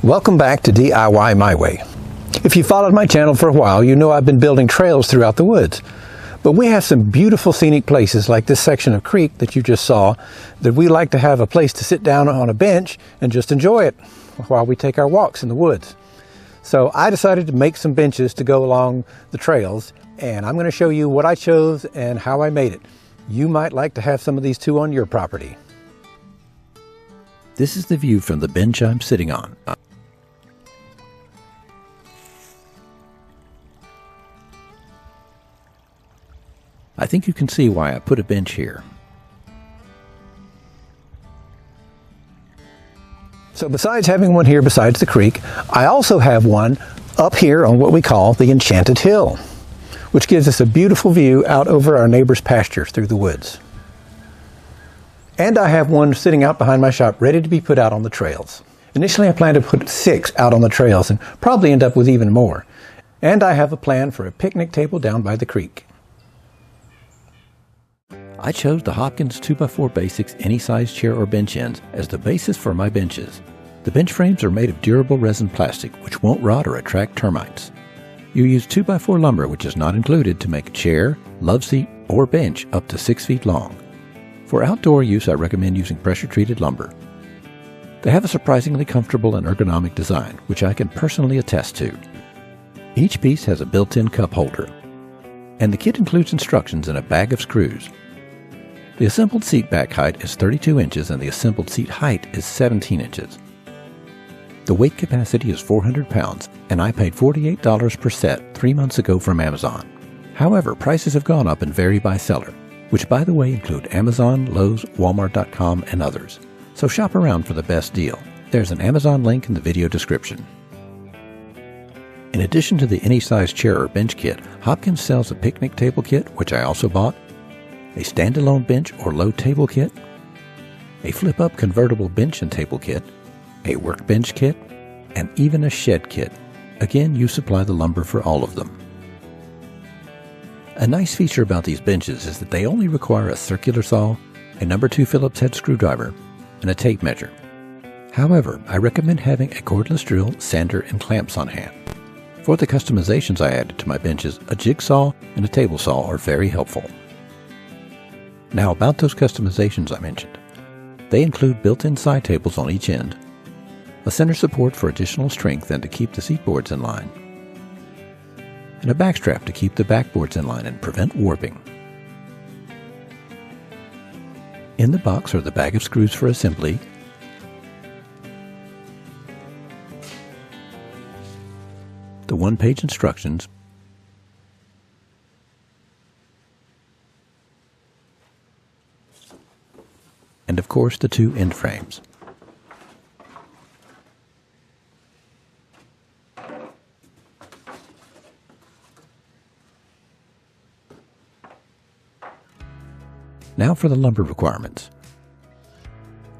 Welcome back to DIY My Way. If you followed my channel for a while, you know I've been building trails throughout the woods. But we have some beautiful scenic places like this section of creek that you just saw that we like to have a place to sit down on a bench and just enjoy it while we take our walks in the woods. So I decided to make some benches to go along the trails, and I'm going to show you what I chose and how I made it. You might like to have some of these too on your property. This is the view from the bench I'm sitting on. I think you can see why I put a bench here. So besides having one here besides the creek, I also have one up here on what we call the Enchanted Hill, which gives us a beautiful view out over our neighbor's pasture through the woods. And I have one sitting out behind my shop ready to be put out on the trails. Initially I planned to put 6 out on the trails and probably end up with even more. And I have a plan for a picnic table down by the creek. I chose the Hopkins 2x4 Basics AnySize Chair or bench ends as the basis for my benches. The bench frames are made of durable resin plastic which won't rot or attract termites. You use 2x4 lumber, which is not included, to make a chair, love seat, or bench up to 6 feet long. For outdoor use, I recommend using pressure-treated lumber. They have a surprisingly comfortable and ergonomic design, which I can personally attest to. Each piece has a built-in cup holder, and the kit includes instructions and a bag of screws. The assembled seat back height is 32 inches and the assembled seat height is 17 inches. The weight capacity is 400 pounds, and I paid $48 per set 3 months ago from Amazon. However, prices have gone up and vary by seller, which by the way include Amazon, Lowe's, Walmart.com, and others. So shop around for the best deal. There's an Amazon link in the video description. In addition to the AnySize Chair or bench kit, Hopkins sells a picnic table kit, which I also bought, a standalone bench or low table kit, a flip-up convertible bench and table kit, a workbench kit, and even a shed kit. Again, you supply the lumber for all of them. A nice feature about these benches is that they only require a circular saw, a No. 2 Phillips head screwdriver, and a tape measure. However, I recommend having a cordless drill, sander, and clamps on hand. For the customizations I added to my benches, a jigsaw and a table saw are very helpful. Now about those customizations I mentioned. They include built-in side tables on each end, a center support for additional strength and to keep the seat boards in line, and a backstrap to keep the backboards in line and prevent warping. In the box are the bag of screws for assembly, the one-page instructions, and of course the 2 end frames. Now for the lumber requirements.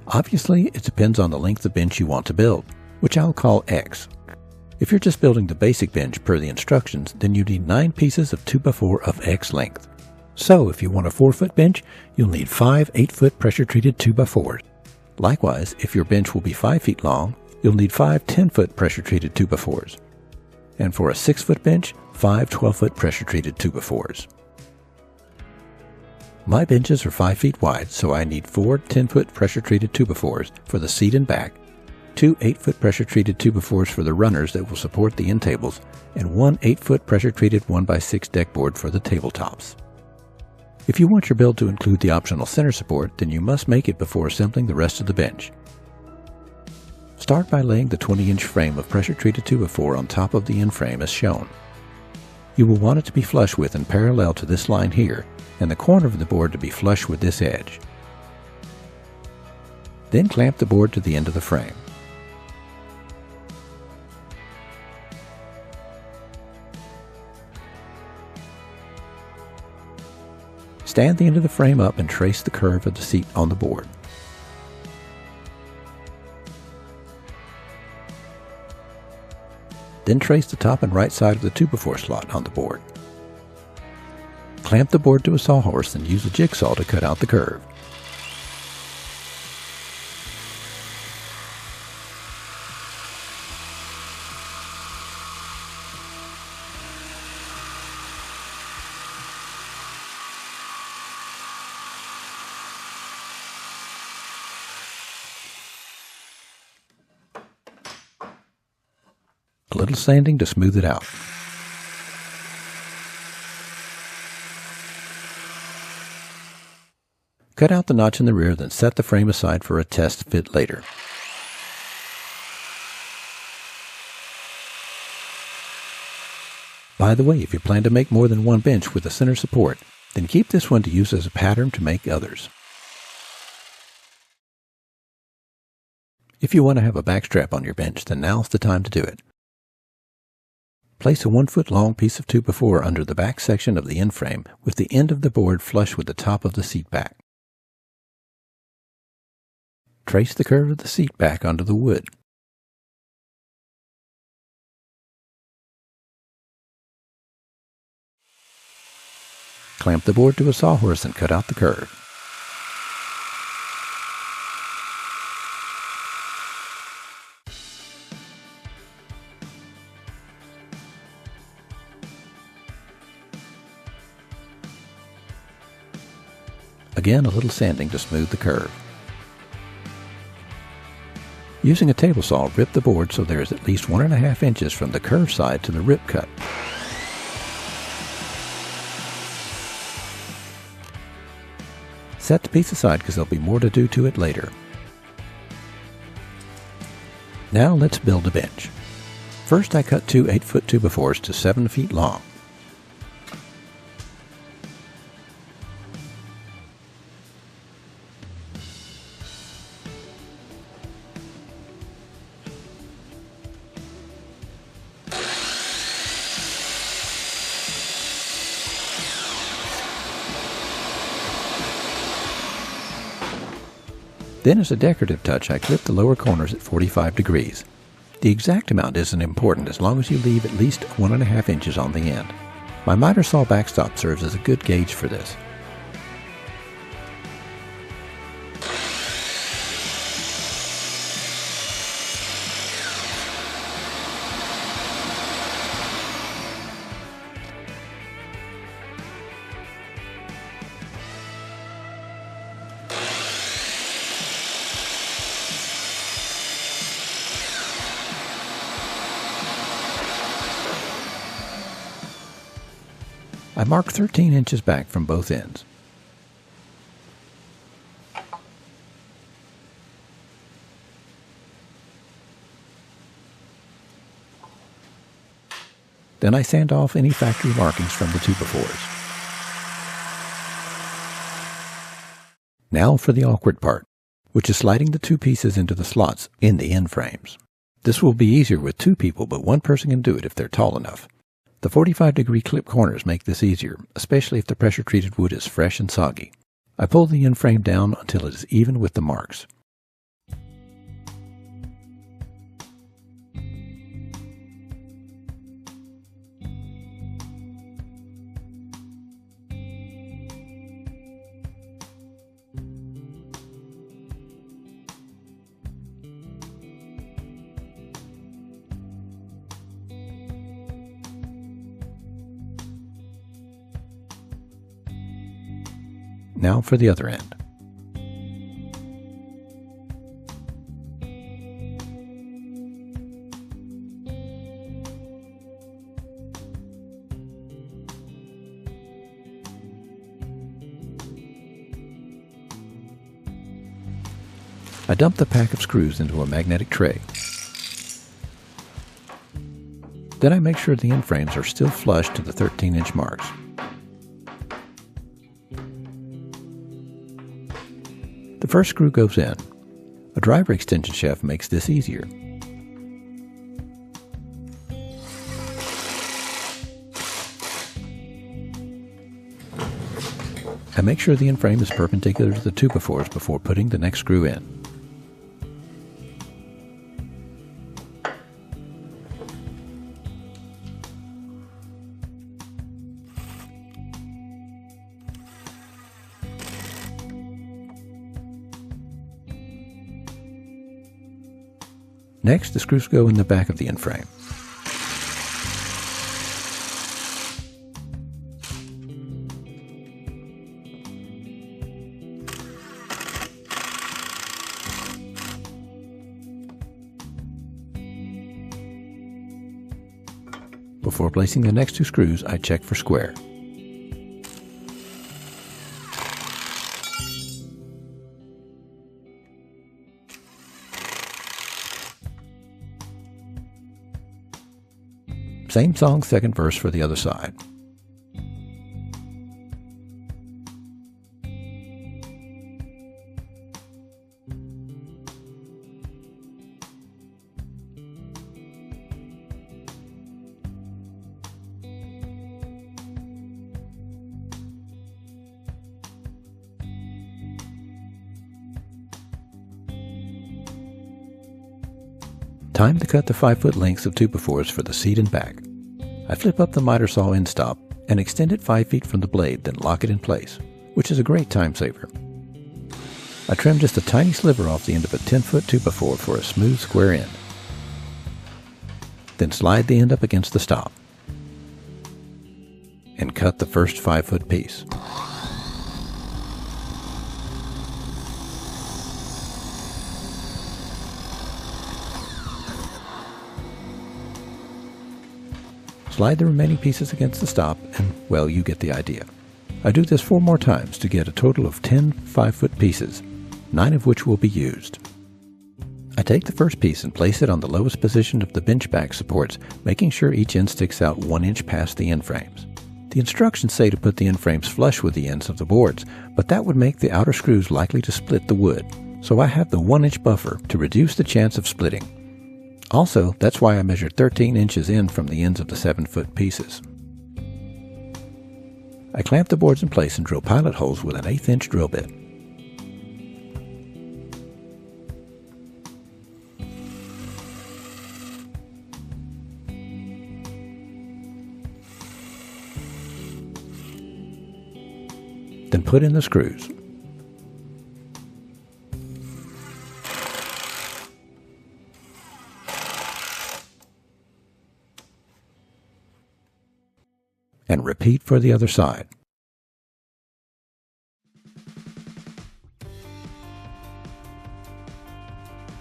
Obviously, it depends on the length of bench you want to build, which I'll call X. If you're just building the basic bench per the instructions, then you need 9 pieces of 2x4 of X length. So if you want a 4-foot bench, you'll need 5 8-foot pressure-treated 2x4s. Likewise, if your bench will be 5 feet long, you'll need 5 10-foot pressure-treated 2x4s. And for a 6-foot bench, 5 12-foot pressure-treated 2x4s. My benches are 5 feet wide, so I need 4 10-foot pressure-treated 2x4s for the seat and back, 2 8-foot pressure-treated 2x4s for the runners that will support the end tables, and 1 8-foot pressure-treated 1x6 deck board for the tabletops. If you want your build to include the optional center support, then you must make it before assembling the rest of the bench. Start by laying the 20-inch frame of pressure-treated 2x4 on top of the end frame as shown. You will want it to be flush with and parallel to this line here, and the corner of the board to be flush with this edge. Then clamp the board to the end of the frame. Stand the end of the frame up and trace the curve of the seat on the board. Then trace the top and right side of the 2x4 slot on the board. Clamp the board to a sawhorse and use a jigsaw to cut out the curve. A little sanding to smooth it out. Cut out the notch in the rear, then set the frame aside for a test fit later. By the way, if you plan to make more than one bench with a center support, then keep this one to use as a pattern to make others. If you want to have a back strap on your bench, then now's the time to do it. Place a 1 foot long piece of 2x4 under the back section of the end frame with the end of the board flush with the top of the seat back. Trace the curve of the seat back onto the wood. Clamp the board to a sawhorse and cut out the curve. Again, a little sanding to smooth the curve. Using a table saw, rip the board so there is at least 1.5 inches from the curved side to the rip cut. Set the piece aside because there'll be more to do to it later. Now let's build a bench. First I cut two 8-foot 2x4s to 7 feet long. Then as a decorative touch, I clip the lower corners at 45 degrees. The exact amount isn't important as long as you leave at least 1.5 inches on the end. My miter saw backstop serves as a good gauge for this. I mark 13 inches back from both ends. Then I sand off any factory markings from the 2x4s. Now for the awkward part, which is sliding the two pieces into the slots in the end frames. This will be easier with two people, but one person can do it if they're tall enough. The 45-degree clip corners make this easier, especially if the pressure-treated wood is fresh and soggy. I pull the end frame down until it is even with the marks. Now for the other end. I dump the pack of screws into a magnetic tray. Then I make sure the end frames are still flush to the 13-inch marks. The first screw goes in. A driver extension shaft makes this easier. I make sure the end frame is perpendicular to the 2x4s before putting the next screw in. Next, the screws go in the back of the end frame. Before placing the next 2 screws, I check for square. Same song, second verse for the other side. Time to cut the 5-foot lengths of 2x4s for the seat and back. I flip up the miter saw end stop and extend it 5 feet from the blade, then lock it in place, which is a great time saver. I trim just a tiny sliver off the end of a 10-foot 2x4 for a smooth square end. Then slide the end up against the stop and cut the first 5-foot piece. Slide the remaining pieces against the stop and, well, you get the idea. I do this 4 more times to get a total of 10 5-foot pieces, 9 of which will be used. I take the first piece and place it on the lowest position of the bench back supports, making sure each end sticks out 1 inch past the end frames. The instructions say to put the end frames flush with the ends of the boards, but that would make the outer screws likely to split the wood, so I have the 1 inch buffer to reduce the chance of splitting. Also, that's why I measured 13 inches in from the ends of the 7-foot pieces. I clamp the boards in place and drill pilot holes with an 1/8 inch drill bit. Then put in the screws. And repeat for the other side.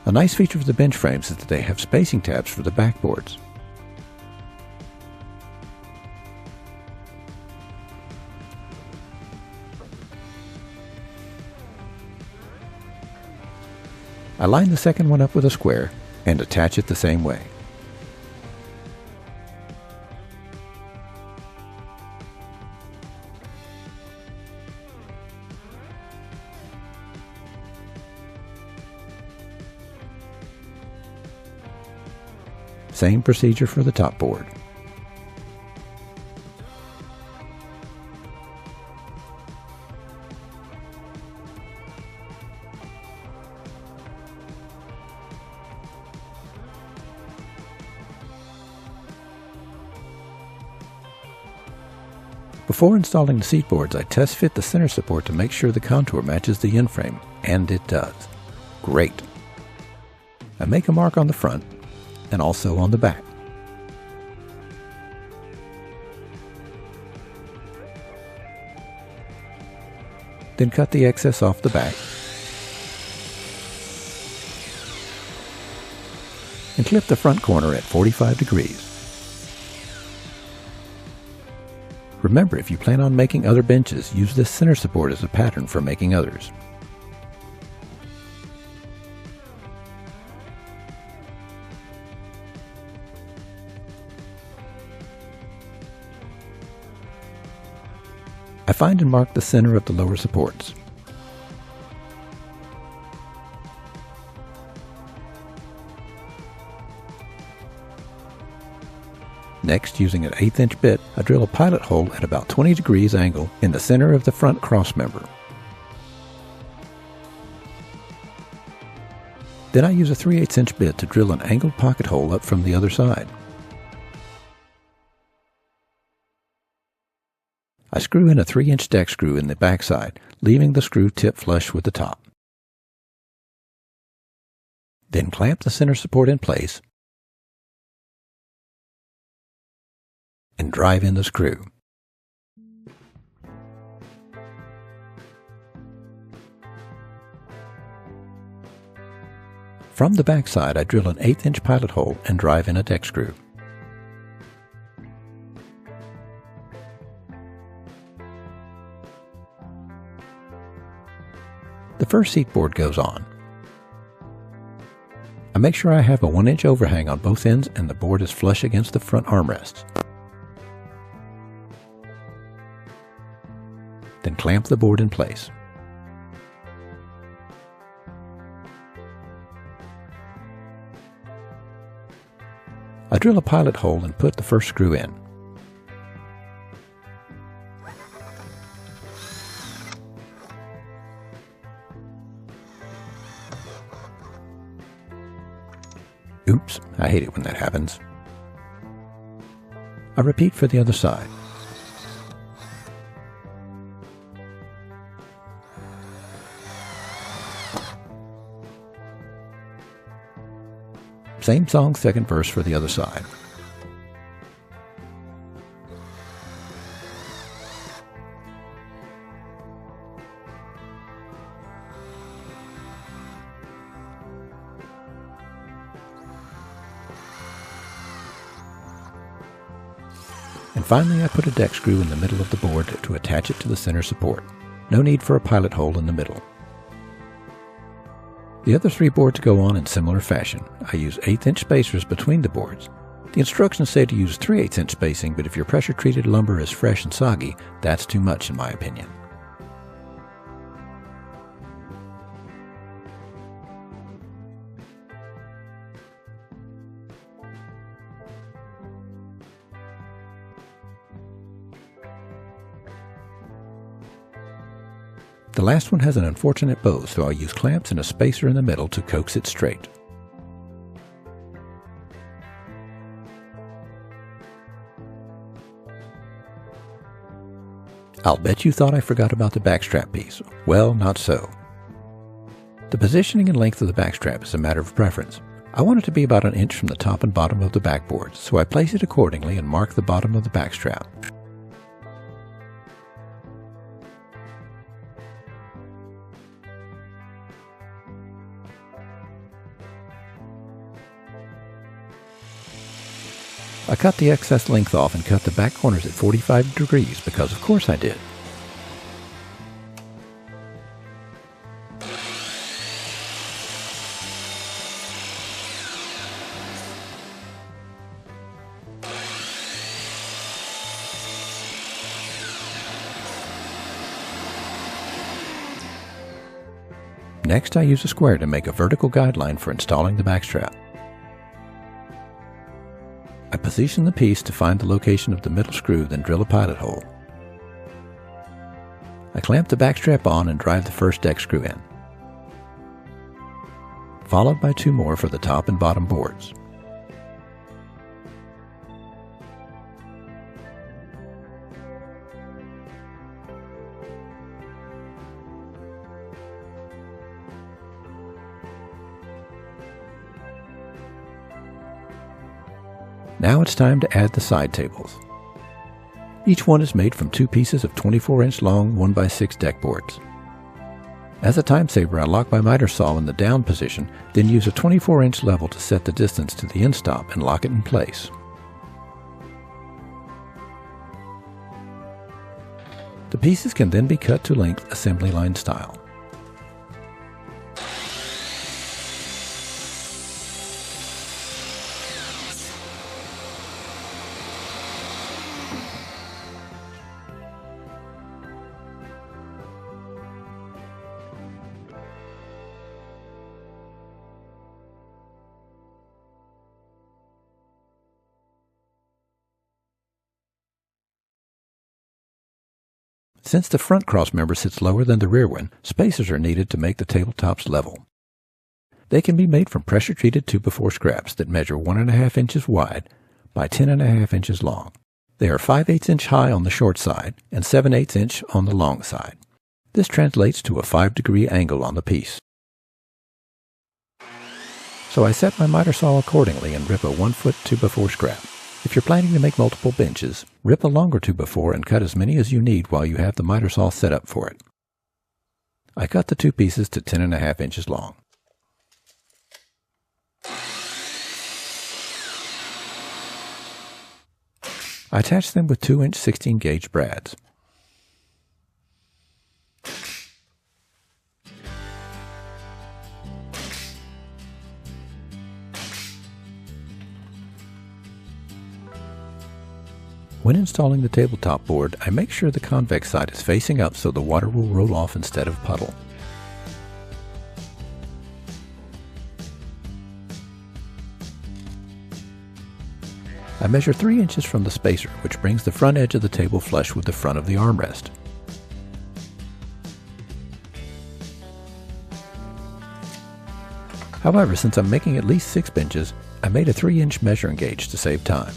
A nice feature of the bench frames is that they have spacing tabs for the backboards. I line the second one up with a square and attach it the same way. Same procedure for the top board. Before installing the seat boards, I test fit the center support to make sure the contour matches the end frame, and it does. Great. I make a mark on the front and also on the back. Then cut the excess off the back and clip the front corner at 45 degrees. Remember, if you plan on making other benches, use this center support as a pattern for making others. I find and mark the center of the lower supports. Next, using an 1/8 inch bit, I drill a pilot hole at about 20 degrees angle in the center of the front cross member. Then I use a 3/8 inch bit to drill an angled pocket hole up from the other side. I screw in a 3-inch deck screw in the backside, leaving the screw tip flush with the top. Then clamp the center support in place and drive in the screw. From the backside, I drill an 1/8 inch pilot hole and drive in a deck screw. The first seat board goes on. I make sure I have a 1-inch overhang on both ends and the board is flush against the front armrests. Then clamp the board in place. I drill a pilot hole and put the first screw in. Oops, I hate it when that happens. I repeat for the other side. Same song, second verse for the other side. And finally, I put a deck screw in the middle of the board to attach it to the center support. No need for a pilot hole in the middle. The other 3 boards go on in similar fashion. I use 1/8-inch spacers between the boards. The instructions say to use 3/8-inch spacing, but if your pressure-treated lumber is fresh and soggy, that's too much in my opinion. The last one has an unfortunate bow, so I'll use clamps and a spacer in the middle to coax it straight. I'll bet you thought I forgot about the backstrap piece. Well, not so. The positioning and length of the backstrap is a matter of preference. I want it to be about 1 inch from the top and bottom of the backboard, so I place it accordingly and mark the bottom of the backstrap. I cut the excess length off and cut the back corners at 45 degrees because of course I did. Next, I use a square to make a vertical guideline for installing the backstrap. I position the piece to find the location of the middle screw, then drill a pilot hole. I clamp the backstrap on and drive the first deck screw in, followed by 2 more for the top and bottom boards. Now it's time to add the side tables. Each one is made from 2 pieces of 24-inch long 1x6 deck boards. As a time saver, I lock my miter saw in the down position, then use a 24-inch level to set the distance to the end stop and lock it in place. The pieces can then be cut to length assembly line style. Since the front cross member sits lower than the rear one, spacers are needed to make the tabletops level. They can be made from pressure-treated 2x4 scraps that measure 1.5 inches wide by 10.5 inches long. They are 5/8 inch high on the short side and 7/8 inch on the long side. This translates to a 5-degree angle on the piece. So I set my miter saw accordingly and rip a 1-foot 2x4 scrap. If you're planning to make multiple benches, rip a longer 2x4 and cut as many as you need while you have the miter saw set up for it. I cut the 2 pieces to 10.5 inches long. I attach them with 2-inch 16-gauge brads. When installing the tabletop board, I make sure the convex side is facing up so the water will roll off instead of puddle. I measure 3 inches from the spacer, which brings the front edge of the table flush with the front of the armrest. However, since I'm making at least 6 benches, I made a 3-inch measuring gauge to save time.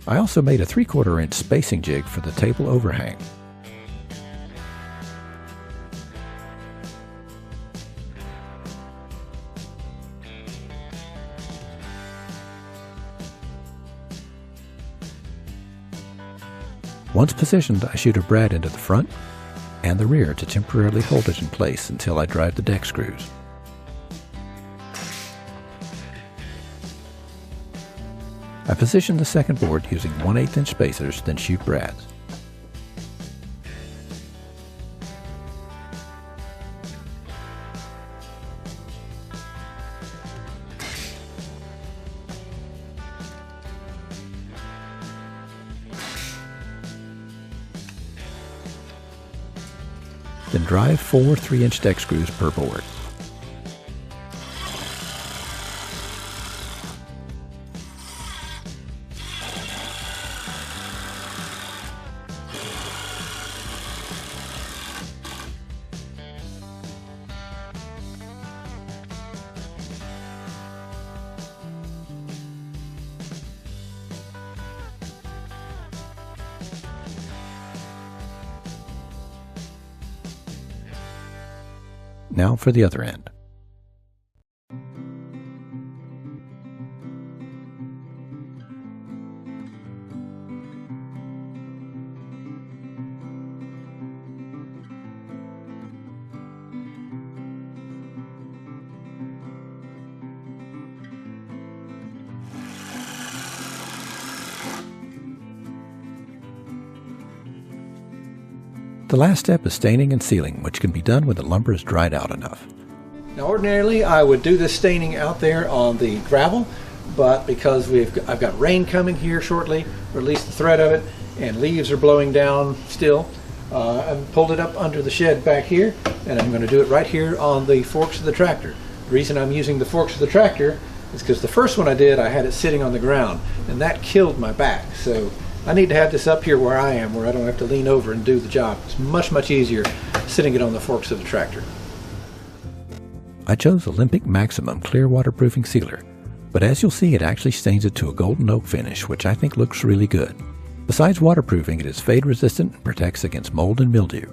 I also made a 3/4 inch spacing jig for the table overhang. Once positioned, I shoot a brad into the front and the rear to temporarily hold it in place until I drive the deck screws. I position the second board using 1/8 inch spacers, then shoot brads. Then drive 4 3-inch deck screws per board. Now for the other end. The last step is staining and sealing, which can be done when the lumber is dried out enough. Now ordinarily I would do this staining out there on the gravel, but because I've got rain coming here shortly, or at least the threat of it, and leaves are blowing down still, I've pulled it up under the shed back here, and I'm going to do it right here on the forks of the tractor. The reason I'm using the forks of the tractor is because the first one I did, I had it sitting on the ground, and that killed my back. So I need to have this up here where I am, where I don't have to lean over and do the job. It's much, much easier sitting it on the forks of the tractor. I chose Olympic Maximum Clear Waterproofing Sealer, but as you'll see, it actually stains it to a golden oak finish, which I think looks really good. Besides waterproofing, it is fade resistant and protects against mold and mildew.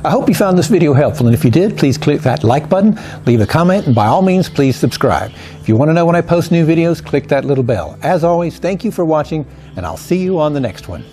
I hope you found this video helpful, and if you did, please click that like button, leave a comment, and by all means, please subscribe. If you want to know when I post new videos, click that little bell. As always, thank you for watching, and I'll see you on the next one.